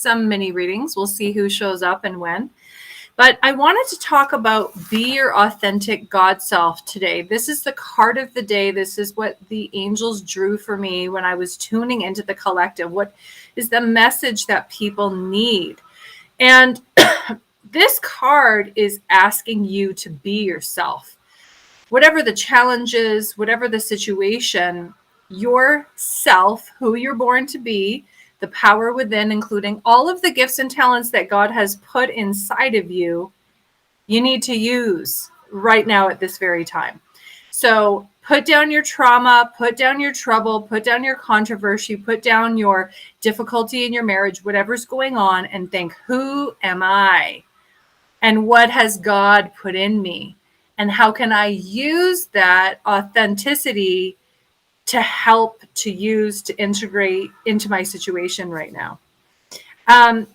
some mini readings. We'll see who shows up and when. But I wanted to talk about be your authentic God self today. This is the card of the day. This is what the angels drew for me when I was tuning into the collective. What is the message that people need? And this card is asking you to be yourself. Whatever the challenge is, whatever the situation, yourself, who you're born to be, the power within, including all of the gifts and talents that God has put inside of you, you need to use right now at this very time. So put down your trauma, put down your trouble, put down your controversy, put down your difficulty in your marriage, whatever's going on, and think, who am I? And what has God put in me? And how can I use that authenticity to help to use to integrate into my situation right now?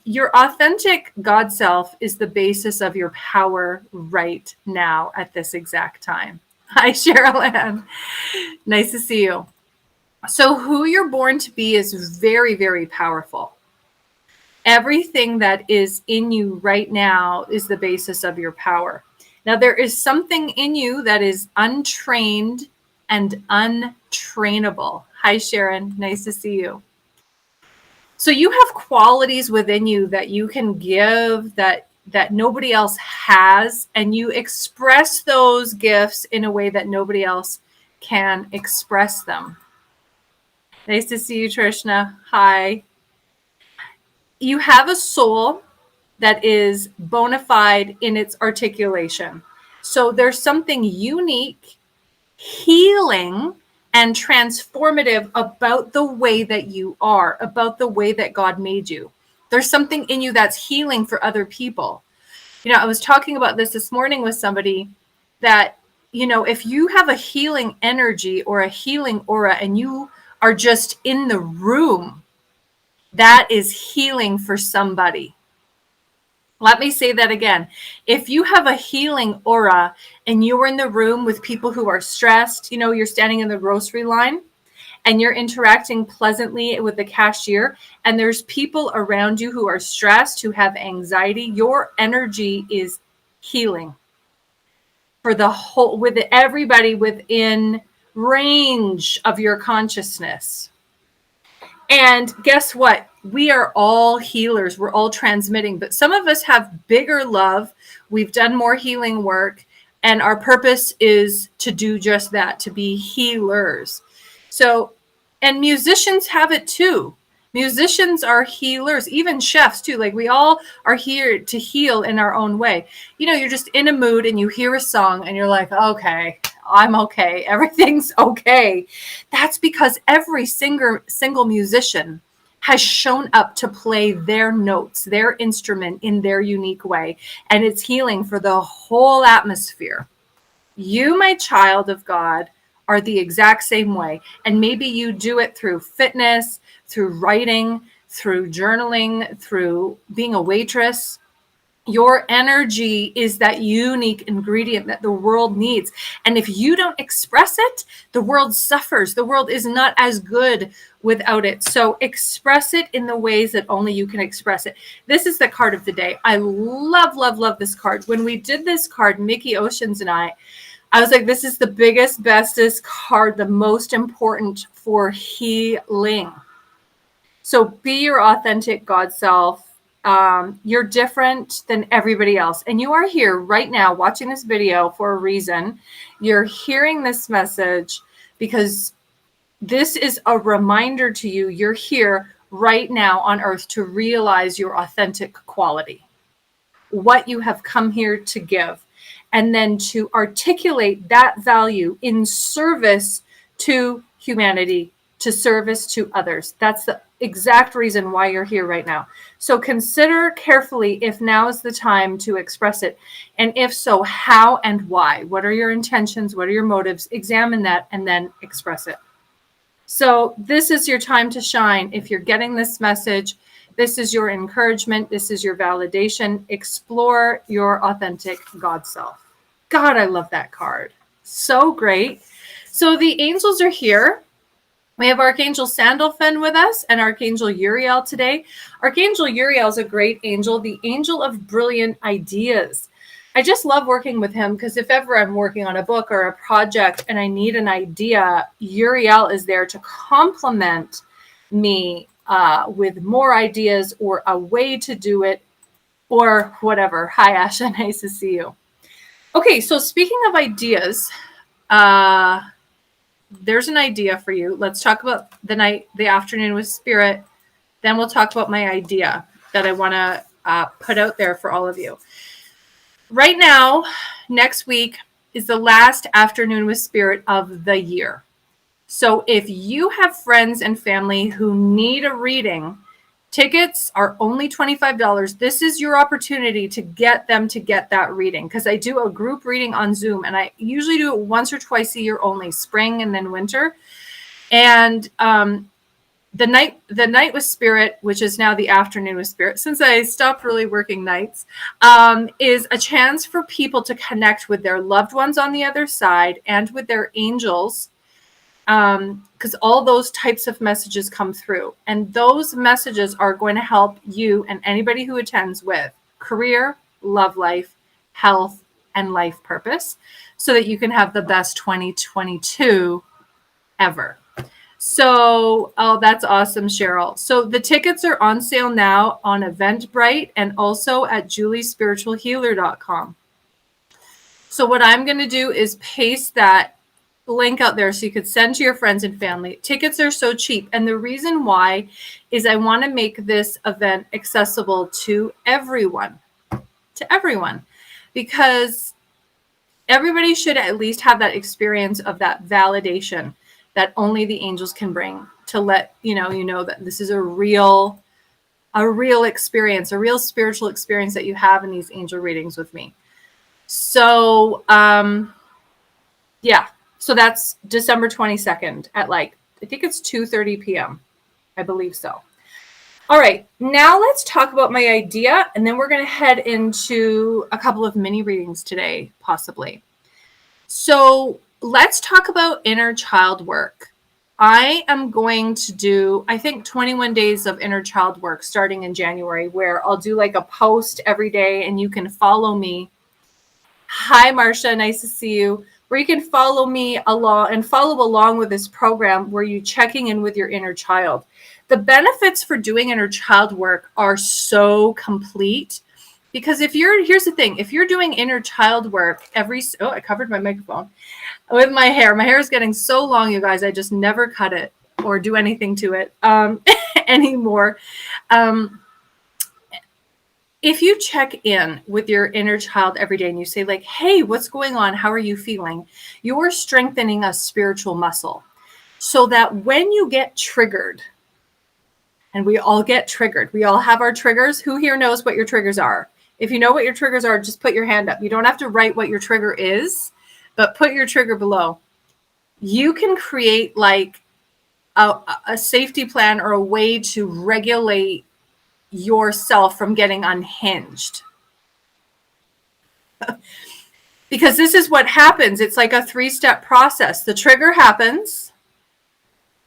Your authentic God self is the basis of your power right now at this exact time. Hi, Cheryl Ann. Nice to see you. So who you're born to be is very, very powerful. Everything that is in you right now is the basis of your power. Now, there is something in you that is untrained and untrainable. Hi, Sharon. Nice to see you. So you have qualities within you that you can give that nobody else has, and you express those gifts in a way that nobody else can express them. Nice to see you, Trishna. Hi. You have a soul that is bona fide in its articulation. So there's something unique, healing, and transformative about the way that you are, about the way that God made you. There's something in you that's healing for other people. You know, I was talking about this morning with somebody that, you know, if you have a healing energy or a healing aura and you are just in the room, that is healing for somebody. Let me say that again. If you have a healing aura and you're in the room with people who are stressed, you know, you're standing in the grocery line and you're interacting pleasantly with the cashier, and there's people around you who are stressed, who have anxiety, your energy is healing for the whole, with everybody within range of your consciousness. And guess what? We are all healers. We're all transmitting, but some of us have bigger love. We've done more healing work, and our purpose is to do just that, to be healers. So, and musicians have it too. Musicians are healers, even chefs too. Like, we all are here to heal in our own way. You know, you're just in a mood and you hear a song and you're like, okay, I'm okay. Everything's okay. That's because every single musician has shown up to play their notes, their instrument in their unique way. And it's healing for the whole atmosphere. You, my child of God, are the exact same way. And maybe you do it through fitness, through writing, through journaling, through being a waitress. Your energy is that unique ingredient that the world needs. And if you don't express it, the world suffers. The world is not as good without it. So express it in the ways that only you can express it. This is the card of the day. I love, love, love this card. When we did this card, Mickey Oceans and I was like, this is the biggest, bestest card, the most important for healing. So be your authentic God self. You're different than everybody else. And you are here right now watching this video for a reason. You're hearing this message because this is a reminder to you. You're here right now on earth to realize your authentic quality, what you have come here to give, and then to articulate that value in service to humanity, to service to others. That's the exact reason why you're here right now. So consider carefully if now is the time to express it. And if so, how and why? What are your intentions? What are your motives? Examine that and then express it. So this is your time to shine. If you're getting this message, this is your encouragement. This is your validation. Explore your authentic God self. God, I love that card. So great. So the angels are here. We have Archangel Sandalphon with us and Archangel Uriel today. Archangel Uriel is a great angel, the angel of brilliant ideas. I just love working with him because if ever I'm working on a book or a project and I need an idea, Uriel is there to complement me with more ideas or a way to do it or whatever. Hi, Asha. Nice to see you. Okay, so speaking of ideas, there's an idea for you. Let's talk about the afternoon with spirit. Then we'll talk about my idea that I want to put out there for all of you. Right now, next week is the last afternoon with spirit of the year. So if you have friends and family who need a reading, tickets are only $25. This is your opportunity to get them to get that reading, because I do a group reading on Zoom, and I usually do it once or twice a year only, spring and then winter. And the night with spirit, which is now the afternoon with spirit, since I stopped really working nights, is a chance for people to connect with their loved ones on the other side and with their angels, because all those types of messages come through, and those messages are going to help you and anybody who attends with career, love life, health, and life purpose, so that you can have the best 2022 ever. So, oh, that's awesome, Cheryl. So the tickets are on sale now on Eventbrite and also at juliespiritualhealer.com. So what I'm going to do is paste that link out there so you could send to your friends and family. Tickets are so cheap, and the reason why is I want to make this event accessible to everyone, because everybody should at least have that experience of that validation that only the angels can bring, to let you know that this is a real experience, a real spiritual experience that you have in these angel readings with me. So yeah. So that's December 22nd at I think it's 2:30 p.m. I believe so. All right, now let's talk about my idea, and then we're going to head into a couple of mini readings today, possibly. So let's talk about inner child work. I am going to do, I think, 21 days of inner child work starting in January, where I'll do a post every day, and you can follow me. Hi, Marcia. Nice to see you. Where you can follow me along and follow along with this program where you're checking in with your inner child. The benefits for doing inner child work are so complete, because here's the thing, if you're doing inner child work I covered my microphone with my hair is getting so long, you guys, I just never cut it or do anything to it anymore. If you check in with your inner child every day and you say hey, what's going on? How are you feeling? You're strengthening a spiritual muscle, so that when you get triggered, and we all get triggered, we all have our triggers. Who here knows what your triggers are? If you know what your triggers are, just put your hand up. You don't have to write what your trigger is, but put your trigger below. You can create a safety plan or a way to regulate yourself from getting unhinged. Because this is what happens. It's like a 3-step process. The trigger happens,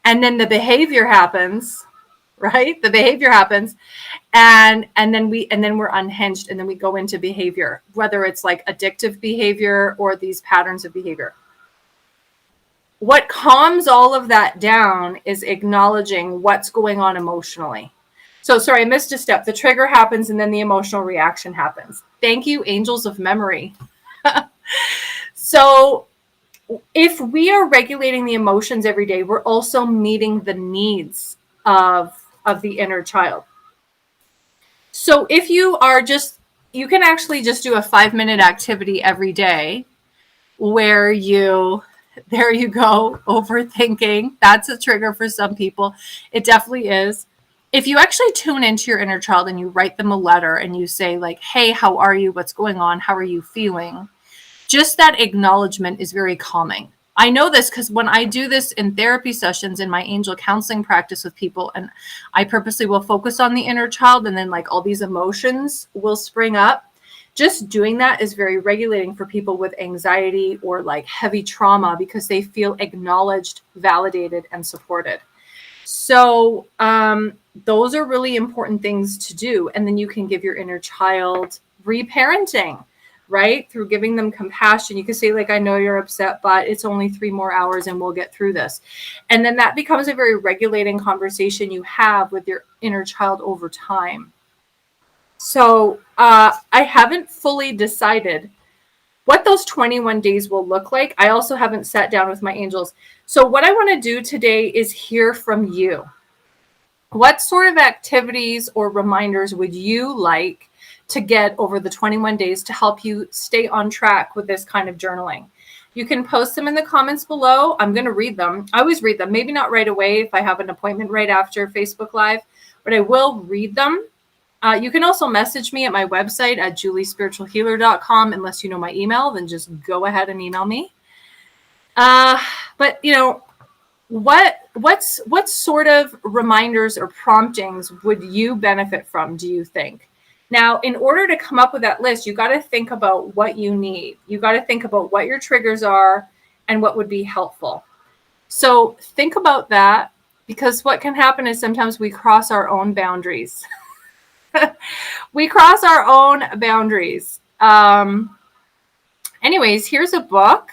and then the behavior happens, right? The behavior happens, and then we're unhinged, and then we go into behavior, whether it's addictive behavior or these patterns of behavior. What calms all of that down is acknowledging what's going on emotionally. So sorry, I missed a step. The trigger happens, and then the emotional reaction happens. Thank you, angels of memory. So if we are regulating the emotions every day, we're also meeting the needs of the inner child. So if you can actually just do a 5-minute activity every day where there you go, overthinking. That's a trigger for some people. It definitely is. If you actually tune into your inner child and you write them a letter and you say hey, how are you? What's going on? How are you feeling? Just that acknowledgement is very calming. I know this because when I do this in therapy sessions in my angel counseling practice with people, and I purposely will focus on the inner child, and then all these emotions will spring up. Just doing that is very regulating for people with anxiety or like heavy trauma, because they feel acknowledged, validated, and supported. So those are really important things to do. And then you can give your inner child reparenting, right? Through giving them compassion. You can say, like, I know you're upset, but it's only 3 more hours and we'll get through this. And then that becomes a very regulating conversation you have with your inner child over time. So I haven't fully decided what those 21 days will look like. I also haven't sat down with my angels. So what I want to do today is hear from you. What sort of activities or reminders would you like to get over the 21 days to help you stay on track with this kind of journaling? You can post them in the comments below. I'm going to read them. I always read them. Maybe not right away if I have an appointment right after Facebook Live, but I will read them. You can also message me at my website at juliespiritualhealer.com. Unless you know my email, then just go ahead and email me. But you know, what sort of reminders or promptings would you benefit from, do you think? Now, in order to come up with that list, you got to think about what you need. You got to think about what your triggers are and what would be helpful. So think about that, because what can happen is sometimes we cross our own boundaries. We cross our own boundaries. Anyways, here's a book,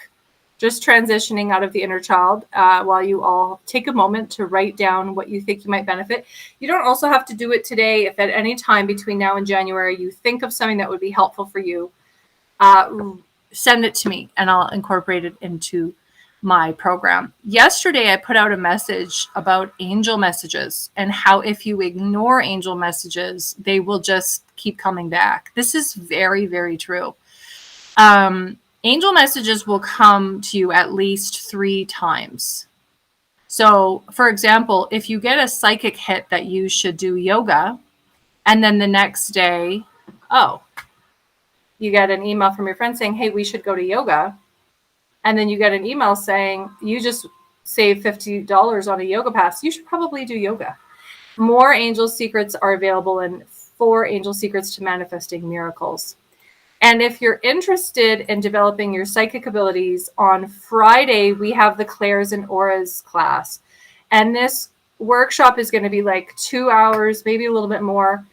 just transitioning out of the inner child, while you all take a moment to write down what you think you might benefit. You don't also have to do it today. If at any time between now and January you think of something that would be helpful for you, send it to me and I'll incorporate it into my program. Yesterday, I put out a message about angel messages and how if you ignore angel messages, they will just keep coming back. This is very, very true. Angel messages will come to you at least 3 times. So, for example, if you get a psychic hit that you should do yoga, and then the next day, you get an email from your friend saying, hey, we should go to yoga. And then you get an email saying, you just saved $50 on a yoga pass. You should probably do yoga. More angel secrets are available in 4 angel secrets to manifesting miracles. And if you're interested in developing your psychic abilities, on Friday, we have the Clairs and Auras class. And this workshop is going to be like 2 hours, maybe a little bit more,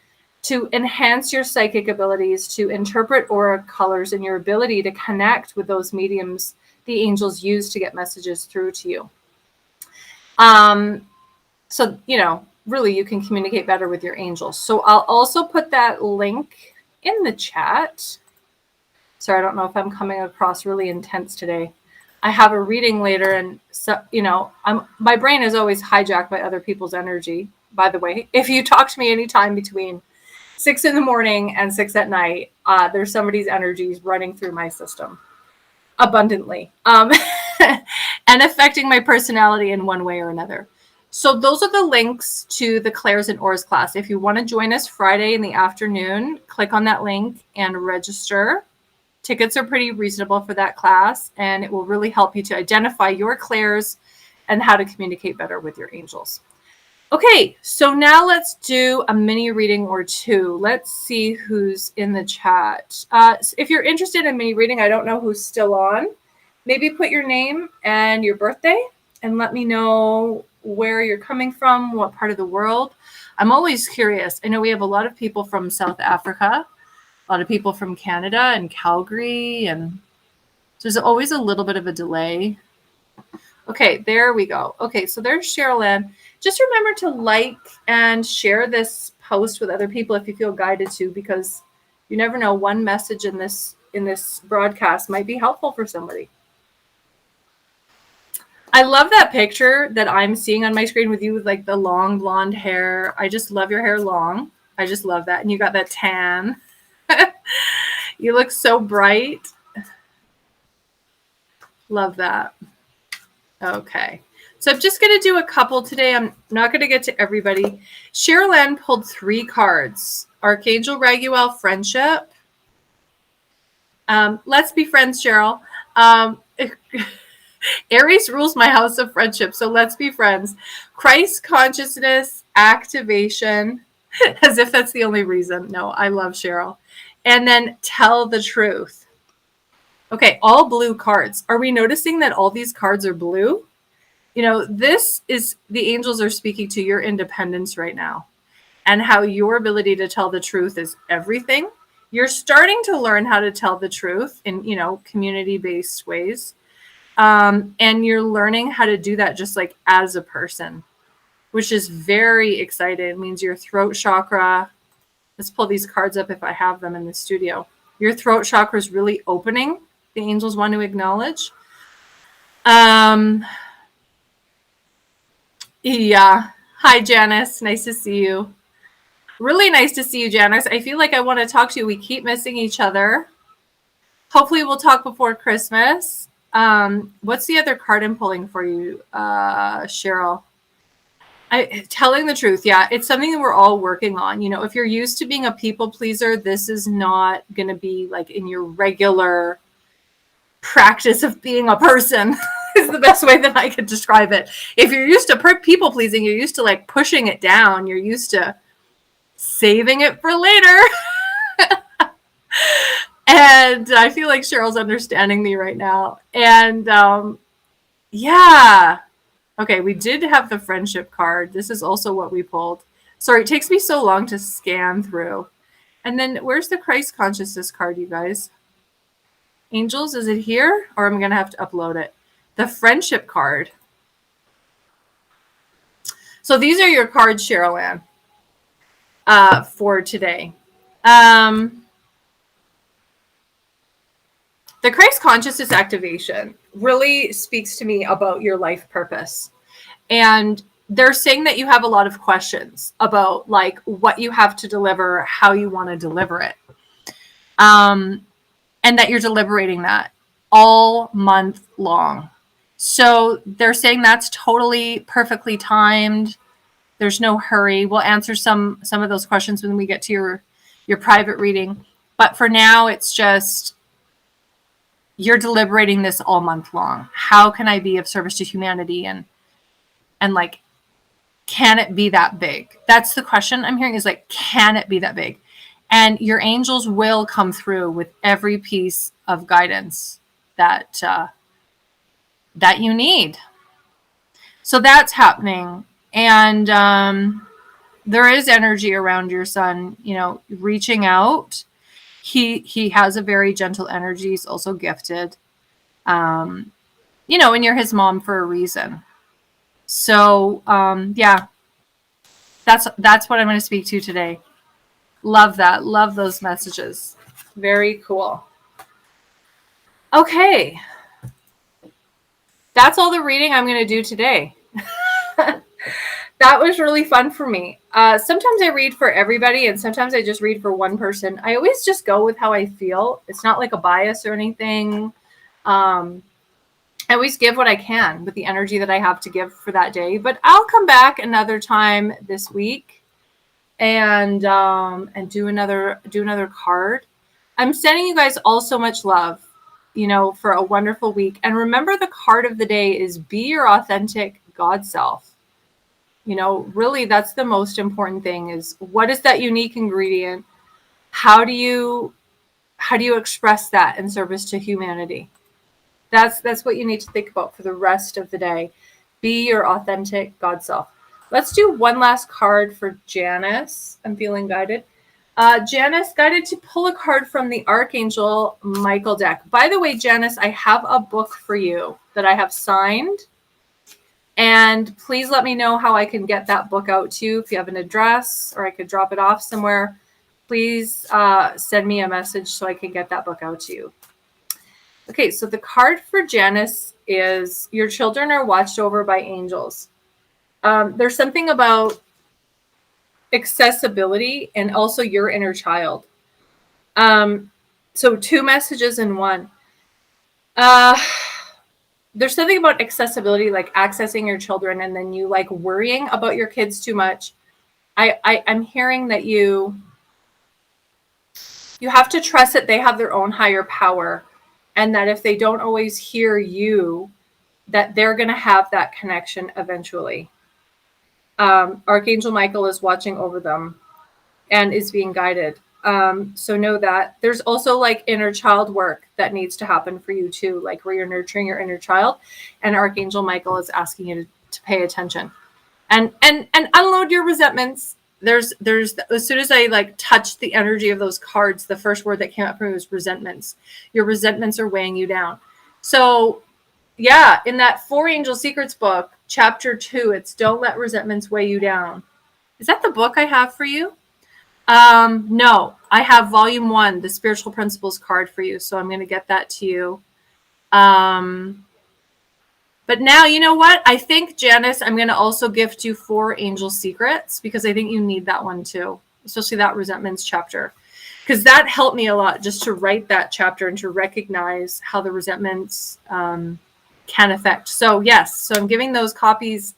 to enhance your psychic abilities, to interpret aura colors, and your ability to connect with those mediums the angels use to get messages through to you. So, you know, really you can communicate better with your angels. So I'll also put that link in the chat. Sorry, I don't know if I'm coming across really intense today. I have a reading later, and so, you know, my brain is always hijacked by other people's energy. By the way, if you talk to me anytime between 6 in the morning and 6 at night, there's somebody's energies running through my system abundantly, and affecting my personality in one way or another. So those are the links to the Clairs and Auras class. If you want to join us Friday in the afternoon, click on that link and register. Tickets are pretty reasonable for that class, and it will really help you to identify your clairs and how to communicate better with your angels. Okay, so now let's do a mini reading or 2. Let's see who's in the chat. If you're interested in mini reading, I don't know who's still on. Maybe put your name and your birthday and let me know where you're coming from, what part of the world. I'm always curious. I know we have a lot of people from South Africa, a lot of people from Canada and Calgary, and there's always a little bit of a delay. Okay, there we go. Okay, so there's Cheryl Ann. Just remember to like and share this post with other people if you feel guided to, because you never know, one message in this broadcast might be helpful for somebody. I love that picture that I'm seeing on my screen with you with like the long blonde hair. I just love your hair long. I just love that. And you got that tan. You look so bright. Love that. Okay. So I'm just going to do a couple today. I'm not going to get to everybody. Cheryl Ann pulled 3 cards. Archangel Uriel, friendship. Let's be friends, Cheryl. Aries rules my house of friendship, so let's be friends. Christ consciousness, activation, as if that's the only reason. No, I love Cheryl. And then tell the truth. Okay, all blue cards. Are we noticing that all these cards are blue? You know, this is the angels are speaking to your independence right now and how your ability to tell the truth is everything. You're starting to learn how to tell the truth in, you know, community-based ways. And you're learning how to do that just like as a person, which is very exciting. It means your throat chakra. Let's pull these cards up if I have them in the studio. Your throat chakra is really opening. The angels want to acknowledge. Yeah. Hi, Janice. Nice to see you. Really nice to see you, Janice. I feel like I want to talk to you. We keep missing each other. Hopefully we'll talk before Christmas. What's the other card I'm pulling for you, Cheryl? Telling the truth. Yeah, it's something that we're all working on. You know, if you're used to being a people pleaser, this is not going to be like in your regular practice of being a person is the best way that I could describe it. If you're used to people pleasing, you're used to like pushing it down. You're used to saving it for later. And I feel like Cheryl's understanding me right now. And yeah. Okay, we did have the friendship card. This is also what we pulled. Sorry, it takes me so long to scan through. And then where's the Christ consciousness card, you guys? Angels, is it here? Or I'm going to have to upload it. The friendship card. So these are your cards, Cheryl Ann, for today. The Christ consciousness activation really speaks to me about your life purpose. And they're saying that you have a lot of questions about like what you have to deliver, how you want to deliver it. And that you're deliberating that all month long. So they're saying that's totally perfectly timed. There's no hurry. We'll answer some of those questions when we get to your private reading. But for now, it's just you're deliberating this all month long. How can I be of service to humanity? And like, can it be that big? That's the question I'm hearing is like, can it be that big? And your angels will come through with every piece of guidance that that you need. So that's happening. And there is energy around your son, you know, reaching out. He has a very gentle energy. He's also gifted. You know, and you're his mom for a reason. So yeah, that's what I'm going to speak to today. Love that. Love those messages. Very cool. Okay. That's all the reading I'm going to do today. That was really fun for me. Sometimes I read for everybody and sometimes I just read for one person. I always just go with how I feel. It's not like a bias or anything. I always give what I can with the energy that I have to give for that day. But I'll come back another time this week and do another card. I'm sending you guys all so much love, you know, for a wonderful week. And remember, the card of the day is be your authentic God self. You know, really, that's the most important thing is what is that unique ingredient? How do you express that in service to humanity? That's what you need to think about for the rest of the day. Be your authentic God self. Let's do one last card for Janice. I'm feeling guided. Janice, guided to pull a card from the Archangel Michael deck. By the way, Janice, I have a book for you that I have signed. And please let me know how I can get that book out to you. If you have an address or I could drop it off somewhere, please send me a message so I can get that book out to you. Okay, so the card for Janice is your children are watched over by angels. There's something about accessibility and also your inner child. So two messages in one. There's something about accessibility, like accessing your children and then you like worrying about your kids too much. I'm hearing that you have to trust that they have their own higher power and that if they don't always hear you, that they're going to have that connection eventually. Archangel Michael is watching over them and is being guided. So know that. There's also like inner child work that needs to happen for you too, like where you're nurturing your inner child, and Archangel Michael is asking you to pay attention and unload your resentments. There's as soon as I like touched the energy of those cards, the first word that came up for me was resentments. Your resentments are weighing you down. So yeah, in that 4 Angel Secrets book, chapter 2, it's Don't Let Resentments Weigh You Down. Is that the book I have for you? No, I have volume 1, the Spiritual Principles card for you. So I'm going to get that to you. But now, you know what? I think, Janice, I'm going to also gift you 4 Angel Secrets because I think you need that one too, especially that resentments chapter. Because that helped me a lot just to write that chapter and to recognize how the resentments can affect. So yes, so I'm giving those copies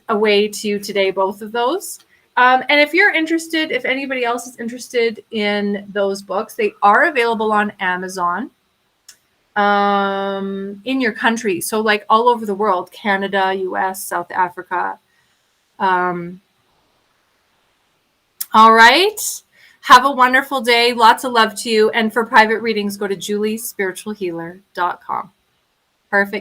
away to you today, both of those. And if you're interested, if anybody else is interested in those books, they are available on Amazon in your country. So like all over the world, Canada, US, South Africa. All right. Have a wonderful day. Lots of love to you. And for private readings, go to juliespiritualhealer.com. Perfect.